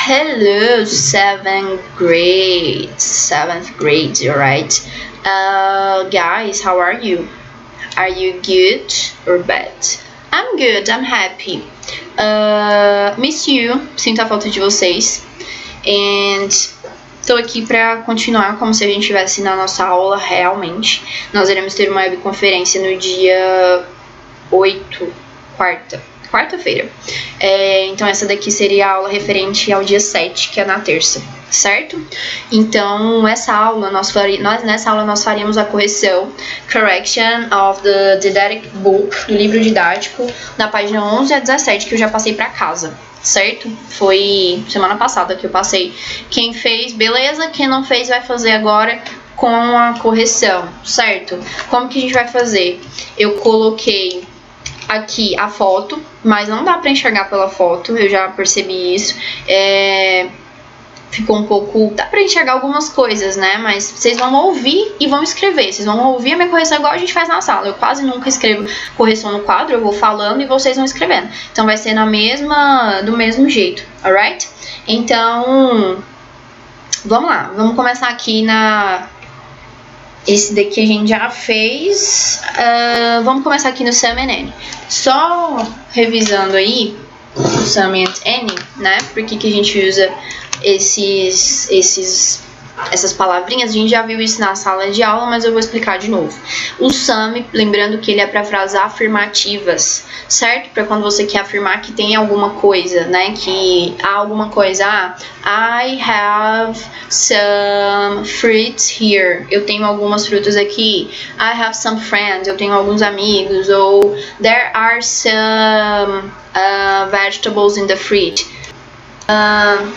Hello, seventh grade, alright? Guys, how are you? Are you good or bad? I'm good, I'm happy. Miss you, sinto a falta de vocês. And tô aqui pra continuar como se a gente estivesse na nossa aula realmente. Nós iremos ter uma webconferência no dia 8, quarta-feira. Então essa daqui seria a aula referente ao dia 7, que é na terça, certo? Então nessa aula nós faríamos a correção Correction of the Didactic Book, do livro didático, na página 11 a 17, que eu já passei para casa, certo? Foi semana passada que eu passei. Quem fez, beleza. Quem não fez, vai fazer agora com a correção, certo? Como que a gente vai fazer? Eu coloquei aqui a foto, mas não dá pra enxergar pela foto, eu já percebi isso. Ficou um pouco... Dá pra enxergar algumas coisas, né? Mas vocês vão ouvir e vão escrever. Vocês vão ouvir a minha correção igual a gente faz na sala. Eu quase nunca escrevo correção no quadro, eu vou falando e vocês vão escrevendo. Então vai ser do mesmo jeito, alright? Então, vamos lá. Vamos começar aqui Esse daqui a gente já fez. Vamos começar aqui no Sum and Any. Só revisando aí o Sum and Any, né? Por que a gente usa essas palavrinhas? A gente já viu isso na sala de aula, mas eu vou explicar de novo. O sum, lembrando que ele é para frases afirmativas, certo? Para quando você quer afirmar que tem alguma coisa, né? Que há alguma coisa. I have some fruits here. Eu tenho algumas frutas aqui. I have some friends. Eu tenho alguns amigos. Ou there are some vegetables in the fridge.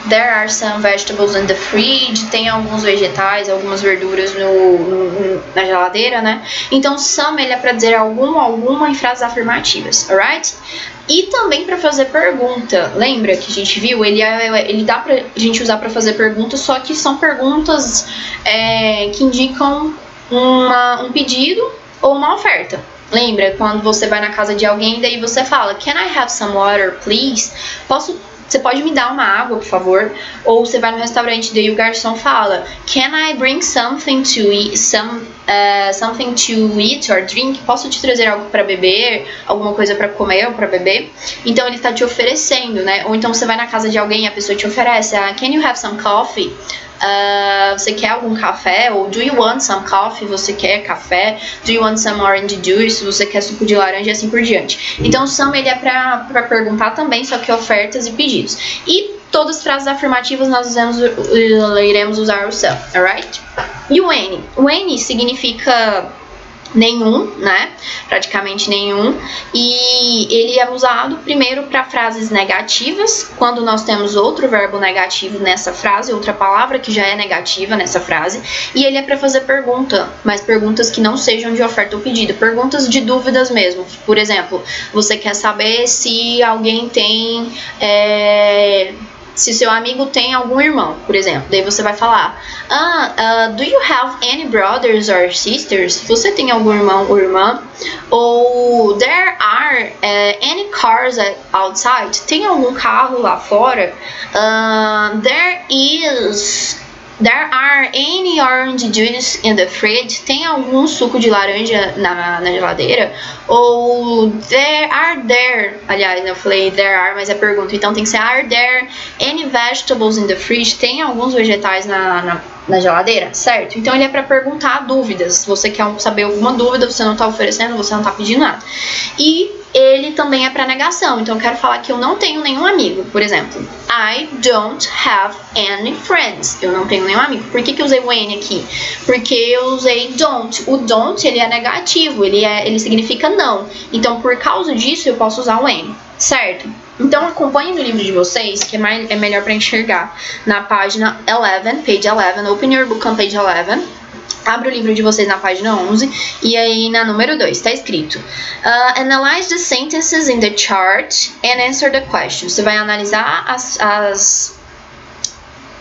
There are some vegetables in the fridge. Tem alguns vegetais, algumas verduras na geladeira, né? Então, some ele é para dizer alguma em frases afirmativas, alright? E também para fazer pergunta. Lembra que a gente viu? Ele dá pra gente usar para fazer perguntas, só que são perguntas que indicam um pedido ou uma oferta. Lembra quando você vai na casa de alguém e daí você fala: Can I have some water, please? Você pode me dar uma água, por favor? Ou você vai no restaurante e daí o garçom fala: Can I bring something to eat, something to eat or drink? Posso te trazer algo para beber? Alguma coisa para comer ou para beber? Então ele está te oferecendo, né? Ou então você vai na casa de alguém e a pessoa te oferece: Can you have some coffee? Você quer algum café? Ou do you want some coffee? Você quer café? Do you want some orange juice? Você quer suco de laranja e assim por diante. Então o some ele é pra perguntar também, só que ofertas e pedidos. E todas as frases afirmativas nós iremos usar o some, alright? E o any? O any significa nenhum, né? Praticamente nenhum. E ele é usado primeiro para frases negativas, quando nós temos outro verbo negativo nessa frase, outra palavra que já é negativa nessa frase. E ele é para fazer pergunta, mas perguntas que não sejam de oferta ou pedido, perguntas de dúvidas mesmo. Por exemplo, você quer saber se alguém tem... se seu amigo tem algum irmão, por exemplo. Daí você vai falar: do you have any brothers or sisters? Você tem algum irmão ou irmã? Ou there are any cars outside? Tem algum carro lá fora? There are any orange juice in the fridge? Tem algum suco de laranja na geladeira? Ou aliás, eu falei there are, mas é pergunta, então tem que ser: Are there any vegetables in the fridge? Tem alguns vegetais na geladeira, certo? Então ele é para perguntar dúvidas. Se você quer saber alguma dúvida, você não está oferecendo, você não está pedindo nada. E ele também é para negação. Então eu quero falar que eu não tenho nenhum amigo, por exemplo. I don't have any friends. Eu não tenho nenhum amigo. Por que eu usei o any aqui? Porque eu usei don't. O don't, ele é negativo, ele significa não. Então por causa disso eu posso usar o any, certo? Então acompanhe no livro de vocês, que é melhor para enxergar. Na página 11, page 11, open your book on page 11. Abre o livro de vocês na página 11 e aí na número 2 está escrito: Analyze the sentences in the chart and answer the question. Você vai analisar as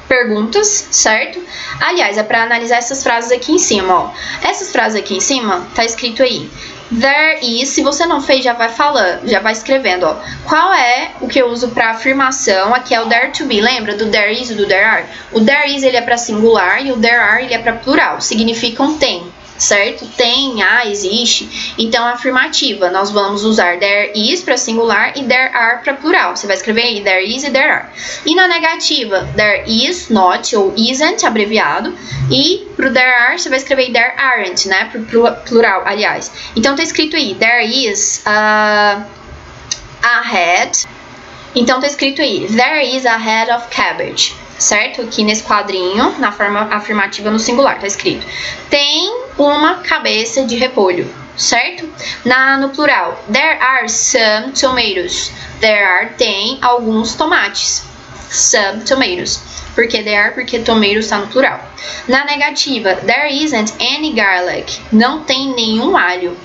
perguntas, certo? Aliás, é para analisar essas frases aqui em cima, ó. Essas frases aqui em cima tá escrito aí: There is, se você não fez, já vai falando, já vai escrevendo, ó. Qual é o que eu uso para afirmação? Aqui é o there to be, lembra do there is e do there are? O there is, ele é para singular e o there are, ele é para plural, significam tem, certo? Tem, há, existe. Então, a afirmativa, nós vamos usar there is para singular e there are para plural. Você vai escrever aí there is e there are. E na negativa, there is not ou isn't, abreviado. E pro there are, você vai escrever there aren't, né? Pro plural, aliás. Então, tá escrito aí, there is a head. Então, tá escrito aí, there is a head of cabbage. Certo? Aqui nesse quadrinho, na forma afirmativa no singular, tá escrito. Tem uma cabeça de repolho, certo? No plural, there are some tomatoes. There are, tem alguns tomates. Some tomatoes. Por que there are? Porque tomatoes está no plural. Na negativa, there isn't any garlic. Não tem nenhum alho.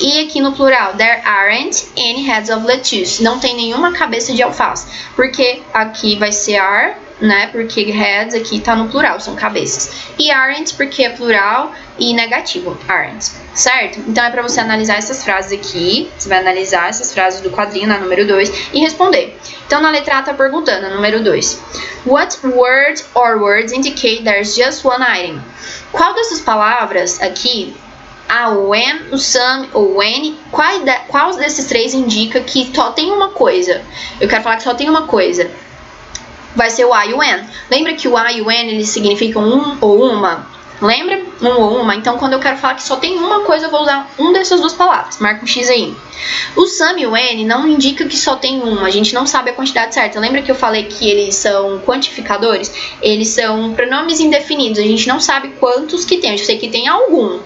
E aqui no plural, there aren't any heads of lettuce. Não tem nenhuma cabeça de alface. Porque aqui vai ser are, né? Porque heads aqui tá no plural, são cabeças. E aren't porque é plural e negativo, aren't, certo? Então é para você analisar essas frases aqui, você vai analisar essas frases do quadrinho na número 2 e responder. Então na letra A tá perguntando, na número 2. What word or words indicate there's just one item? Qual dessas palavras aqui, a, o when, o some ou o any, qual desses três indica que só tem uma coisa? Eu quero falar que só tem uma coisa. Vai ser o I e o N. Lembra que o I e o N, eles significam um ou uma? Lembra? Um ou uma? Então, quando eu quero falar que só tem uma coisa, eu vou usar um dessas duas palavras. Marca um X aí. O some e o N não indica que só tem uma. A gente não sabe a quantidade certa. Lembra que eu falei que eles são quantificadores? Eles são pronomes indefinidos. A gente não sabe quantos que tem. Eu sei que tem algum.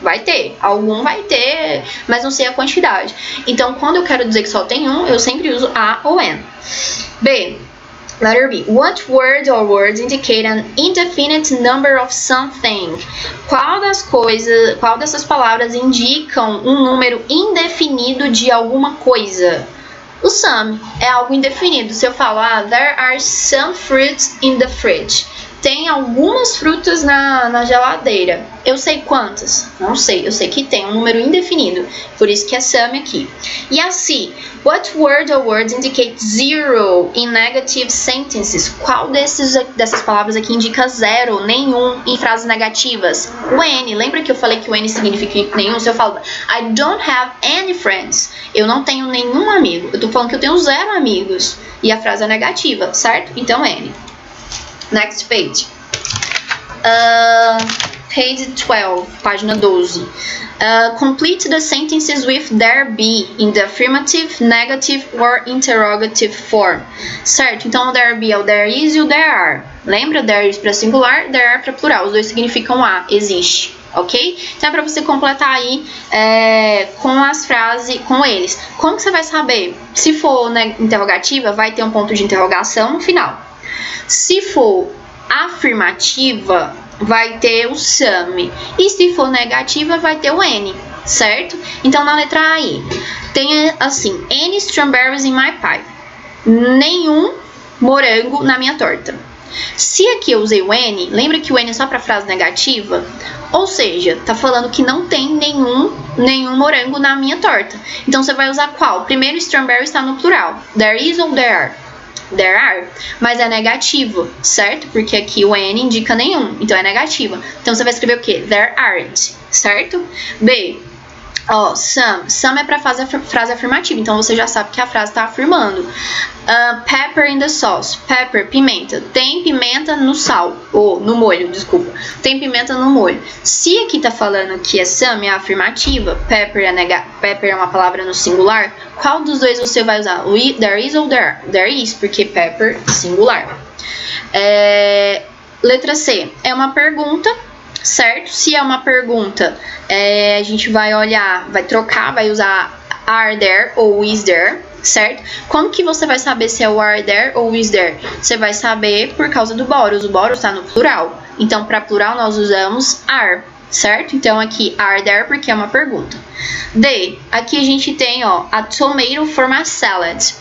Vai ter. Algum vai ter, mas não sei a quantidade. Então, quando eu quero dizer que só tem um, eu sempre uso A ou N. B. Letter B. What word or words indicate an indefinite number of something? Qual dessas palavras indicam um número indefinido de alguma coisa? O some é algo indefinido. Se eu falar, there are some fruits in the fridge. Tem algumas frutas na geladeira. Eu sei quantas? Não sei. Eu sei que tem um número indefinido. Por isso que é some aqui. E assim, what word or words indicate zero in negative sentences? Qual dessas palavras aqui indica zero, nenhum, em frases negativas? O N. Lembra que eu falei que o N significa nenhum? Se eu falo, I don't have any friends. Eu não tenho nenhum amigo. Eu tô falando que eu tenho 0 amigos. E a frase é negativa, certo? Então, N. Next page. Page 12, página 12. Complete the sentences with there be in the affirmative, negative or interrogative form. Certo? Então, o there be é o there is e o there are. Lembra? There is para singular, there are para plural. Os dois significam a, existe. Ok? Então, é para você completar aí com as frases, com eles. Como que você vai saber? Se for interrogativa, vai ter um ponto de interrogação no final. Se for afirmativa, vai ter o some. E se for negativa, vai ter o N, certo? Então, na letra A aí, tem assim, any strawberries in my pie. Nenhum morango na minha torta. Se aqui eu usei o N, lembra que o N é só para frase negativa? Ou seja, tá falando que não tem nenhum morango na minha torta. Então, você vai usar qual? Primeiro, strawberry está no plural. There is ou there are? There are, mas é negativo, certo? Porque aqui o N indica nenhum, então é negativa. Então você vai escrever o quê? There aren't, certo? B. Ó, some é para frase afirmativa, então você já sabe que a frase está afirmando. Pepper in the sauce. Pepper, pimenta. Tem pimenta no sal, ou no molho, desculpa. Tem pimenta no molho. Se aqui tá falando que é some, é afirmativa, pepper é uma palavra no singular, qual dos dois você vai usar? There is ou there? There is, porque pepper singular. Letra C. É uma pergunta, certo? Se é uma pergunta, a gente vai olhar, vai trocar, vai usar are there ou is there, certo? Como que você vai saber se é o are there ou is there? Você vai saber por causa do borrows. O borrows está no plural. Então, para plural, nós usamos are, certo? Então, aqui, are there porque é uma pergunta. D. Aqui a gente tem, ó, a tomato for my salad.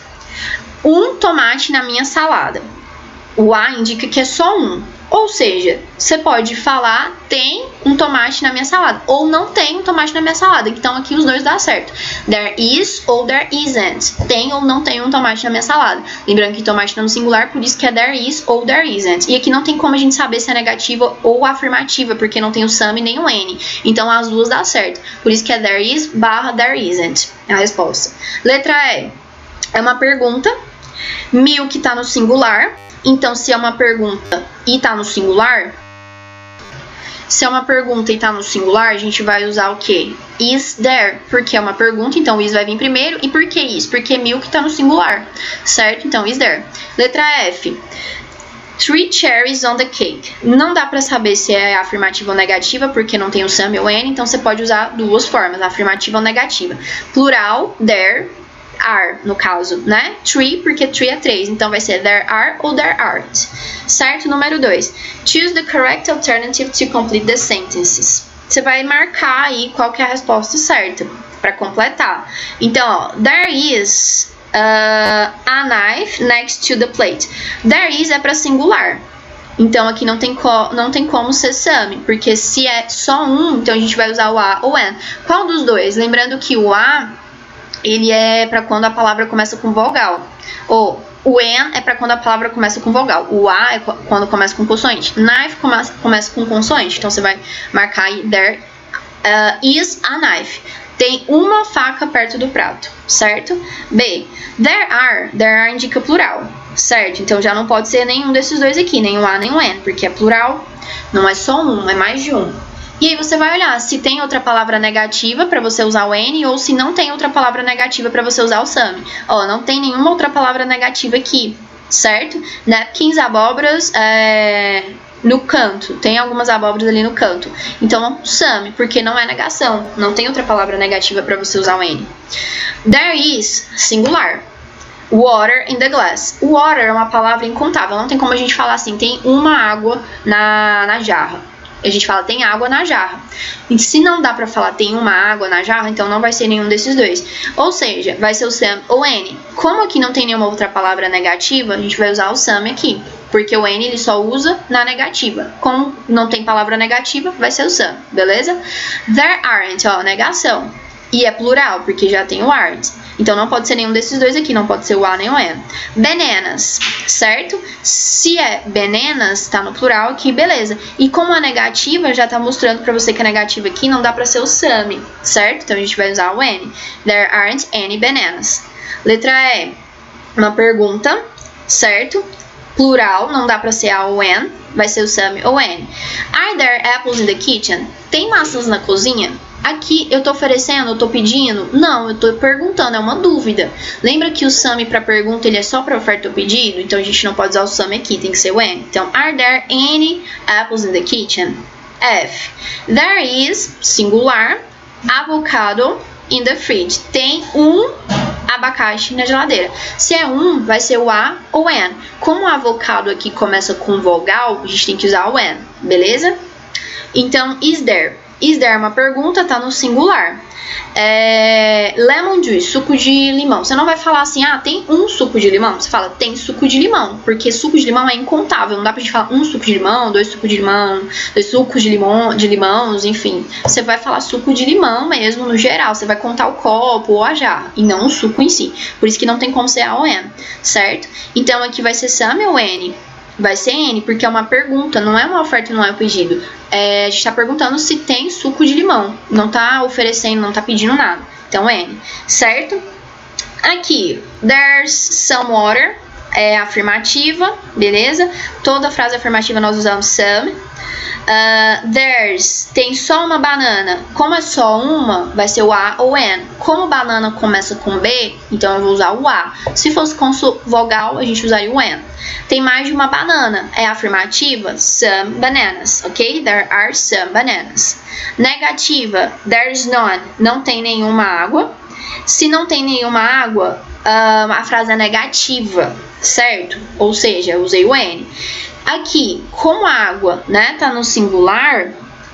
Um tomate na minha salada. O a indica que é só um. Ou seja, você pode falar tem um tomate na minha salada ou não tem um tomate na minha salada. Então aqui os dois dá certo. There is ou there isn't. Tem ou não tem um tomate na minha salada. Lembrando que tomate tá no singular, por isso que é there is ou there isn't. E aqui não tem como a gente saber se é negativa ou afirmativa, porque não tem o some nem o any. Então as duas dá certo. Por isso que é there is / there isn't. É a resposta. Letra E. É uma pergunta. Milk tá no singular. Então, se é uma pergunta e tá no singular, a gente vai usar o quê? Is there, porque é uma pergunta, então is vai vir primeiro. E por que is? Porque milk tá no singular, certo? Então, is there. Letra F. 3 cherries on the cake. Não dá pra saber se é afirmativa ou negativa, porque não tem o some ou any, então você pode usar duas formas, afirmativa ou negativa. Plural, there, are, no caso, né? 3, porque 3 é 3, então vai ser there are ou there aren't. Certo? Número 2. Choose the correct alternative to complete the sentences. Você vai marcar aí qual que é a resposta certa para completar. Então, ó, there is a knife next to the plate. There is é para singular. Então, aqui não tem como ser some, porque se é só um, então a gente vai usar o a ou an. Qual dos dois? Lembrando que o a ele é para quando a palavra começa com vogal. Ou o an é para quando a palavra começa com vogal. O a é quando começa com consoante. Knife começa com consoante. Então você vai marcar aí there is a knife. Tem uma faca perto do prato, certo? B. There are indica plural, certo? Então já não pode ser nenhum desses dois aqui, nem o a nem o an, porque é plural, não é só um, é mais de um. E aí você vai olhar se tem outra palavra negativa para você usar o any ou se não tem outra palavra negativa para você usar o some. Ó, não tem nenhuma outra palavra negativa aqui, certo? Napkins, abóboras, no canto. Tem algumas abóboras ali no canto. Então, some, porque não é negação. Não tem outra palavra negativa para você usar o any. There is, singular. Water in the glass. Water é uma palavra incontável. Não tem como a gente falar assim, tem uma água na jarra. A gente fala tem água na jarra. E se não dá pra falar tem uma água na jarra, então não vai ser nenhum desses dois. Ou seja, vai ser o some ou any. Como aqui não tem nenhuma outra palavra negativa, a gente vai usar o some aqui. Porque o any ele só usa na negativa. Como não tem palavra negativa, vai ser o some, beleza? There aren't, ó, negação. E é plural, porque já tem o aren't. Então não pode ser nenhum desses dois aqui, não pode ser o a nem o an. Bananas, certo? Se é bananas, tá no plural aqui, beleza. E como a negativa já tá mostrando pra você que a negativa aqui não dá pra ser o some, certo? Então a gente vai usar o any. There aren't any bananas. Letra E, uma pergunta, certo? Plural, não dá pra ser a ou an, vai ser o some ou any. Are there apples in the kitchen? Tem maçãs na cozinha? Aqui eu tô oferecendo, eu tô pedindo? Não, eu tô perguntando, é uma dúvida. Lembra que o some para pergunta ele é só para oferta ou pedido? Então a gente não pode usar o some aqui, tem que ser o any. Então, are there any apples in the kitchen? F. There is, singular, avocado in the fridge. Tem um abacate na geladeira. Se é um, vai ser o a ou an. Como o avocado aqui começa com vogal, a gente tem que usar o an, beleza? Então, is there? Is there é uma pergunta, tá no singular. Lemon juice, suco de limão. Você não vai falar assim, ah, tem um suco de limão. Você fala, tem suco de limão. Porque suco de limão é incontável. Não dá pra gente falar um suco de limão, dois sucos de limão, dois sucos de limões, enfim. Você vai falar suco de limão mesmo, no geral. Você vai contar o copo ou a jarra, e não o suco em si. Por isso que não tem como ser a ou an, certo? Então aqui vai ser some ou any. Vai ser N, porque é uma pergunta, não é uma oferta, não é um pedido. A gente tá perguntando se tem suco de limão. Não tá oferecendo, não tá pedindo nada. Então, N, certo? Aqui, there's some water, é afirmativa, beleza? Toda frase afirmativa nós usamos some. There's, tem só uma banana. Como é só uma, vai ser o a ou an. Como banana começa com B, então eu vou usar o a. Se fosse com vogal, a gente usaria o an. Tem mais de uma banana, é afirmativa, some bananas, ok? There are some bananas. Negativa, there's none, não tem nenhuma água. Se não tem nenhuma água, a frase é negativa, certo? Ou seja, eu usei o N. Aqui, como a água, né, tá no singular,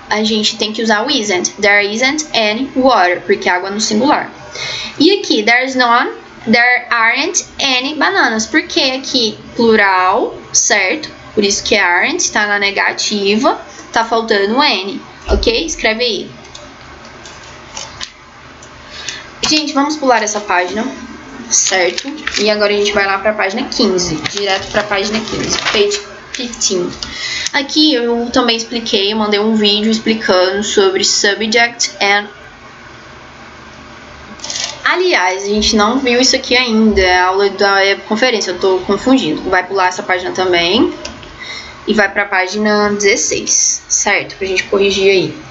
a gente tem que usar o isn't. There isn't any water, porque água no singular. E aqui, there's none, there aren't any bananas, porque aqui, plural, certo? Por isso que aren't tá na negativa, tá faltando o N, ok? Escreve aí. Gente, vamos pular essa página, certo? E agora a gente vai lá para a página 15, direto para a página 15, page 15. Aqui eu também expliquei, eu mandei um vídeo explicando sobre subject and... Aliás, a gente não viu isso aqui ainda, é a aula da conferência, eu tô confundindo. Vai pular essa página também e vai para a página 16, certo? Pra gente corrigir aí.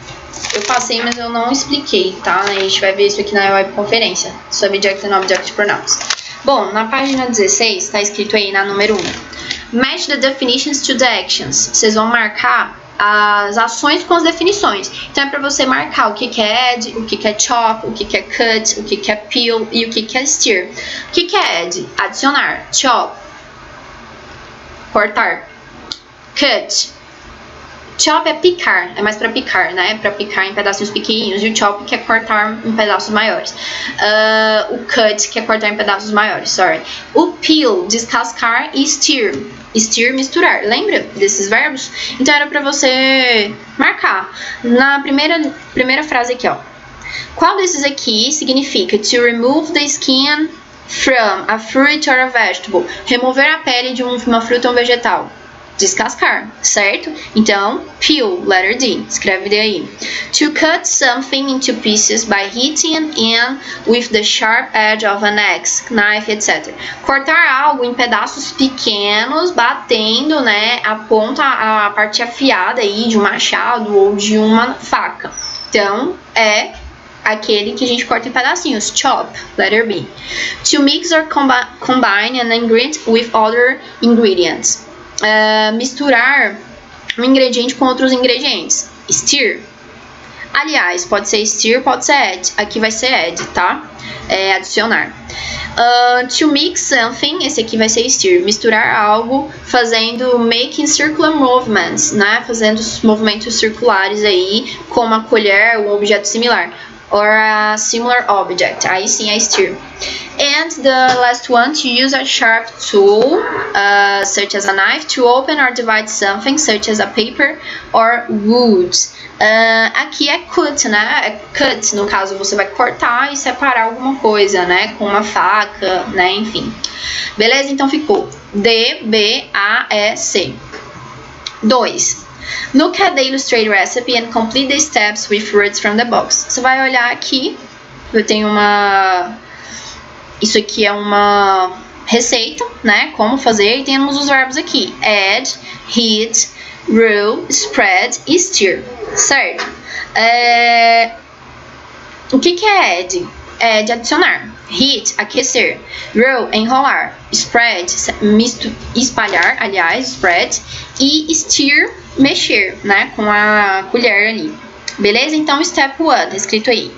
Eu passei, mas eu não expliquei, tá? A gente vai ver isso aqui na webconferência. Subject and Object Pronouns. Bom, na página 16, tá escrito aí na número 1. Match the definitions to the actions. Vocês vão marcar as ações com as definições. Então é pra você marcar o que é add, o que é chop, o que é cut, o que é peel e o que é stir. O que é add? Adicionar. Chop. Cortar. Cut. Chop é picar, é mais pra picar, né? Pra picar em pedacinhos pequenininhos. E o chop que é cortar em pedaços maiores. O cut que é cortar em pedaços maiores, sorry. O peel, descascar e stir. Stir, misturar. Lembra desses verbos? Então era pra você marcar. Na primeira frase aqui, ó. Qual desses aqui significa to remove the skin from a fruit or a vegetable? Remover a pele de uma fruta ou um vegetal. Descascar, certo? Então, peel, letter D, escreve daí. To cut something into pieces by hitting in with the sharp edge of an axe, knife, etc. Cortar algo em pedaços pequenos, batendo, né, a ponta, a parte afiada aí de um machado ou de uma faca. Então, é aquele que a gente corta em pedacinhos, chop, letter B. To mix or combine an ingredient with other ingredients. Misturar um ingrediente com outros ingredientes. Stir. Aliás, pode ser stir, pode ser add. Aqui vai ser add, tá? Adicionar. To mix something, esse aqui vai ser stir. Misturar algo fazendo making circular movements, né? Fazendo movimentos circulares aí com uma colher ou um objeto similar. Or a similar object. Aí sim é stir. And the last one, to use a sharp tool, such as a knife, to open or divide something, such as a paper or wood. Aqui é cut, né? É cut, no caso você vai cortar e separar alguma coisa, né? Com uma faca, né? Enfim. Beleza? Então ficou D, B, A, E, C. 2. Look at the illustrated recipe and complete the steps with words from the box. Você vai olhar aqui, eu tenho isso aqui é uma receita, né? Como fazer, e temos os verbos aqui: add, heat, roll, spread e stir, certo? O que é add? Add, adicionar. Heat, aquecer. Roll, enrolar. Spread, espalhar, aliás, spread. E stir, mexer, né? Com a colher ali. Beleza? Então, step 1, tá escrito aí.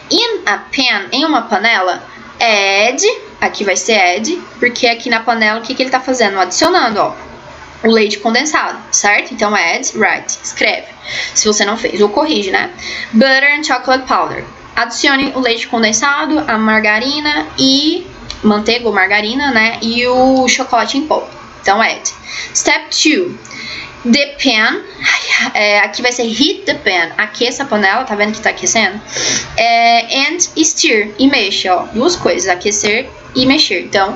In a pan, em uma panela, add, aqui vai ser add, porque aqui na panela, o que ele tá fazendo? Adicionando, ó, o leite condensado, certo? Então, add, write, escreve. Se você não fez, ou corrige, né? Butter and chocolate powder. Adicione o leite condensado, a margarina e manteiga ou margarina, né? E o chocolate em pó. Então, add. Step 2. The pan. Aqui vai ser heat the pan. Aqueça a panela, tá vendo que tá aquecendo? And stir. E mexa, ó. Duas coisas, aquecer e mexer. Então,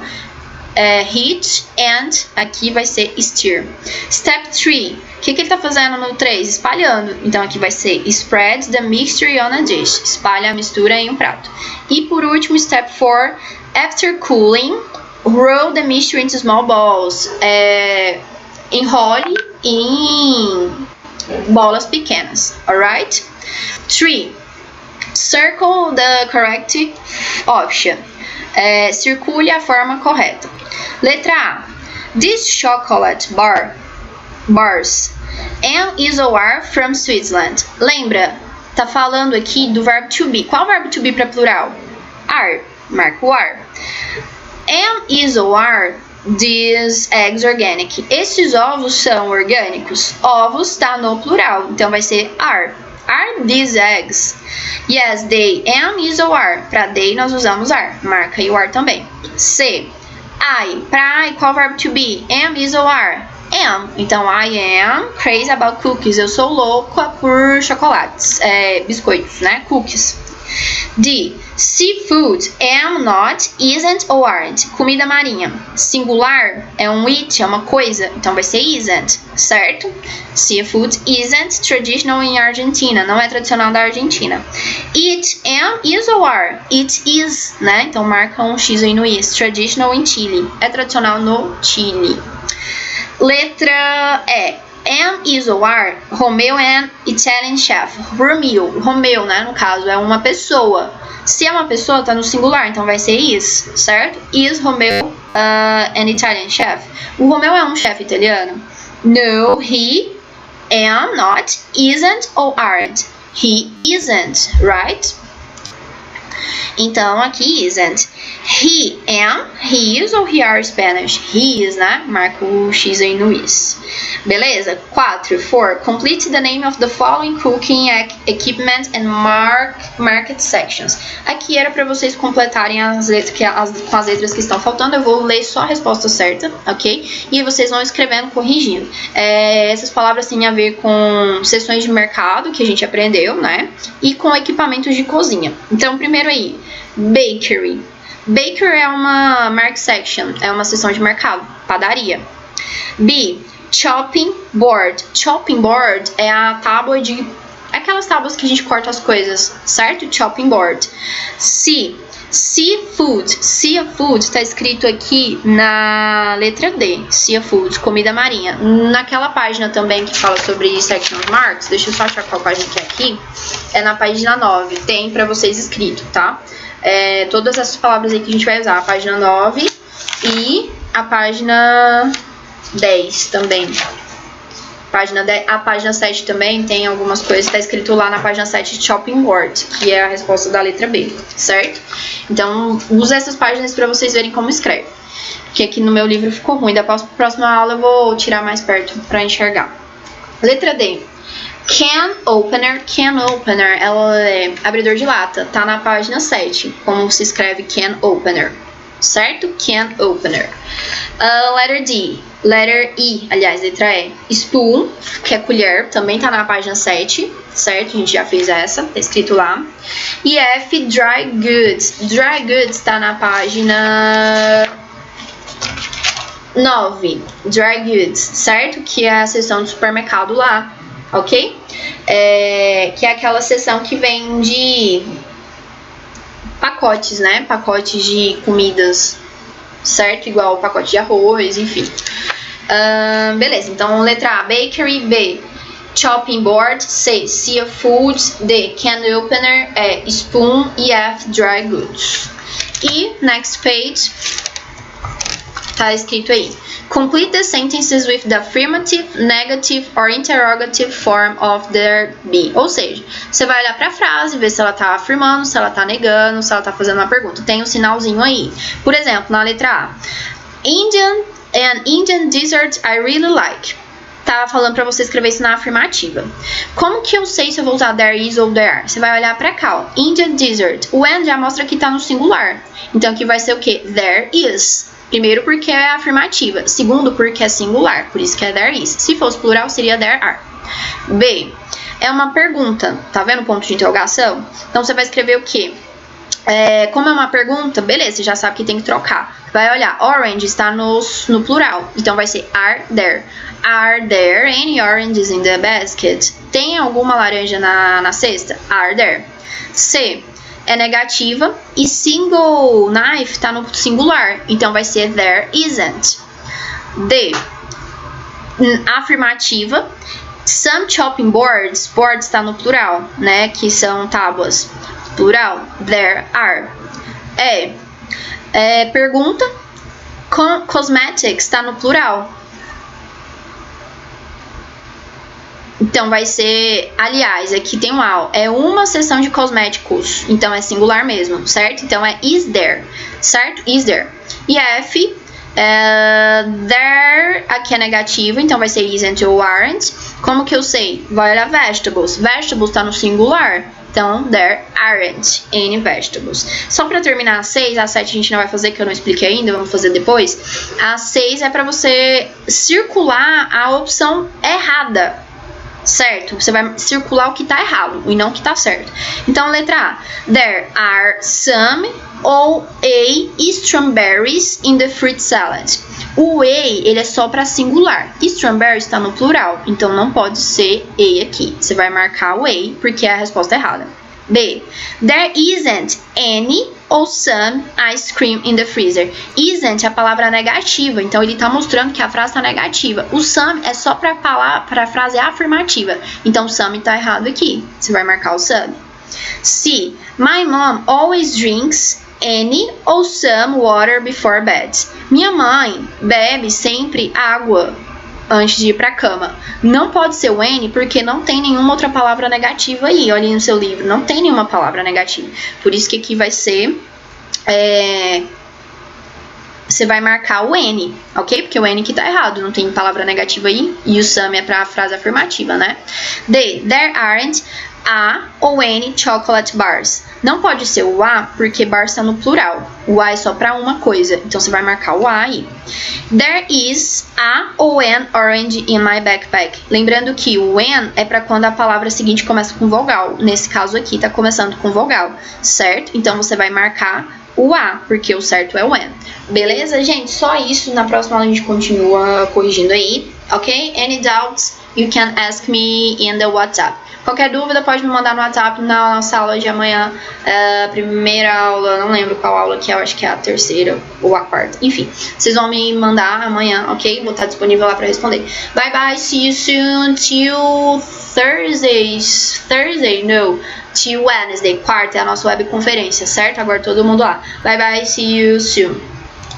heat and aqui vai ser stir. Step 3. O que ele tá fazendo no 3? Espalhando. Então aqui vai ser spread the mixture on a dish. Espalha a mistura em um prato. E por último, step 4. After cooling, roll the mixture into small balls. Enrole em bolas pequenas. Alright? 3. Circle the correct option. Circule a forma correta. Letra A. This chocolate bars and isoar from Switzerland. Lembra? Tá falando aqui do verbo to be. Qual verbo to be para plural? Are. Marca o are. And isoar these eggs organic. Esses ovos são orgânicos. Ovos tá no plural, então vai ser are. Are these eggs? Yes, they. And isoar. Para they nós usamos are. Marca aí o are também. C. I. Para I, qual verbo to be? Am, is ou are? am. Então, I am crazy about cookies. Eu sou louca por chocolates, biscoitos, né? Cookies. D. Seafood. Am, not, isn't ou aren't. Comida marinha. Singular é um it, é uma coisa. Então vai ser isn't, certo? Seafood isn't traditional in Argentina. Não é tradicional da Argentina. It, am, is ou are? It is, né? Então marca um X aí no is. Traditional in Chile. É tradicional no Chile. Letra E. Am, is ou are? Romeo and Italian chef. Romeo, né? No caso, é uma pessoa. Se é uma pessoa, tá no singular, então vai ser is, certo? Is Romeo an Italian chef. O Romeo é um chefe italiano? No, he, am, not, isn't ou aren't? He isn't, right? Então, aqui isn't. He, am, he is ou he are Spanish? He is, né? Marca o X aí no is. Beleza? 4. Complete the name of the following cooking equipment and market sections. Aqui era para vocês completarem as letras, com as letras que estão faltando. Eu vou ler só a resposta certa, ok? E vocês vão escrevendo, corrigindo. Essas palavras têm a ver com seções de mercado que a gente aprendeu, né? E com equipamentos de cozinha. Então, primeiro aí, bakery. Baker é uma market section, é uma seção de mercado, padaria. B. Chopping board. Chopping board é a tábua de... aquelas tábuas que a gente corta as coisas, certo? Chopping board. C. Seafood. Seafood está escrito aqui na letra D. Seafood, comida marinha. Naquela página também que fala sobre section marks, deixa eu só achar qual página que é aqui. É na página 9, tem para vocês escrito, tá? Todas essas palavras aí que a gente vai usar, a página 9 e a página 10 também. A página 7 também tem algumas coisas, está escrito lá na página 7 Chopping Board, que é a resposta da letra B, certo? Então, usa essas páginas para vocês verem como escreve. Porque aqui no meu livro ficou ruim, da próxima aula eu vou tirar mais perto para enxergar. Letra D. Can opener, ela é abridor de lata, tá na página 7, como se escreve can opener, certo? Can opener. Letter D, letter E, aliás, letra E. Spoon, que é colher, também tá na página 7, certo? A gente já fez essa, tá escrito lá. E F, dry goods. Dry goods tá na página 9, dry goods, certo? Que é a seção do supermercado lá. Ok? Que é aquela seção que vende pacotes, né? Pacotes de comidas, certo? Igual o pacote de arroz, enfim. Beleza, então letra A, bakery. B, chopping board. C, seafood. D, can opener. E, spoon. E F, dry goods. E, next page, tá escrito aí. Complete the sentences with the affirmative, negative or interrogative form of their be. Ou seja, você vai olhar para a frase, ver se ela tá afirmando, se ela tá negando, se ela tá fazendo uma pergunta. Tem um sinalzinho aí. Por exemplo, na letra A. Indian dessert I really like. Tá falando para você escrever isso na afirmativa. Como que eu sei se eu vou usar there is ou there are? Você vai olhar para cá, ó. Indian dessert. O and já mostra que tá no singular. Então aqui vai ser o quê? There is. Primeiro, porque é afirmativa. Segundo, porque é singular. Por isso que é there is. Se fosse plural, seria there are. B. É uma pergunta. Tá vendo o ponto de interrogação? Então, você vai escrever o quê? Como é uma pergunta, beleza, você já sabe que tem que trocar. Vai olhar. Orange está no plural. Então, vai ser are there. Are there any oranges in the basket? Tem alguma laranja na cesta? Are there. C. É negativa e single knife tá no singular, então vai ser there isn't. D. Afirmativa. Some chopping boards, boards tá no plural, né, que são tábuas. Plural, there are. Pergunta. Cosmetics tá no plural. Então, vai ser, aliás, aqui tem um all, é uma seção de cosméticos, então é singular mesmo, certo? Então, é is there, certo? Is there. E F, there, aqui é negativo, então vai ser isn't ou aren't. Como que eu sei? Vai olhar vegetables. Vegetables tá no singular, Então, there aren't any vegetables. Só para terminar a 6, a 7 a gente não vai fazer, que eu não expliquei ainda, vamos fazer depois. A 6 é para você circular a opção errada, certo? Você vai circular o que tá errado e não o que tá certo. Então, letra A. There are some ou a strawberries in the fruit salad. O a, ele é só para singular. Strawberries está no plural, então não pode ser a aqui. Você vai marcar o a, porque é a resposta errada. B. There isn't any ou some ice cream in the freezer. Isn't é a palavra negativa, então ele está mostrando que a frase está negativa. O some é só para a frase afirmativa, então some está errado aqui. Você vai marcar o some. C. My mom always drinks any ou some water before bed. Minha mãe bebe sempre água antes de ir para a cama. Não pode ser o any porque não tem nenhuma outra palavra negativa aí. Olha aí no seu livro, não tem nenhuma palavra negativa. Por isso que aqui vai ser... você vai marcar o N, ok? Porque o N que tá errado, não tem palavra negativa aí. E o some é pra frase afirmativa, né? D. There aren't a ou N chocolate bars. Não pode ser o a, porque bar está no plural. O a é só para uma coisa, então você vai marcar o a aí. There is a ou an orange in my backpack. Lembrando que o an é para quando a palavra seguinte começa com vogal. Nesse caso aqui tá começando com vogal, certo? Então você vai marcar o a, porque o certo é o an. Beleza, gente? Só isso. Na próxima aula a gente continua corrigindo aí, ok? Any doubts, you can ask me in the WhatsApp. Qualquer dúvida pode me mandar no WhatsApp na nossa aula de amanhã. Primeira aula, não lembro qual aula que é, eu acho que é a terceira ou a quarta. Enfim, vocês vão me mandar amanhã, ok? Vou estar disponível lá para responder. Bye bye, see you soon. Till Thursday, no. Till Wednesday, quarta é a nossa webconferência, certo? Agora todo mundo lá. Bye bye, see you soon.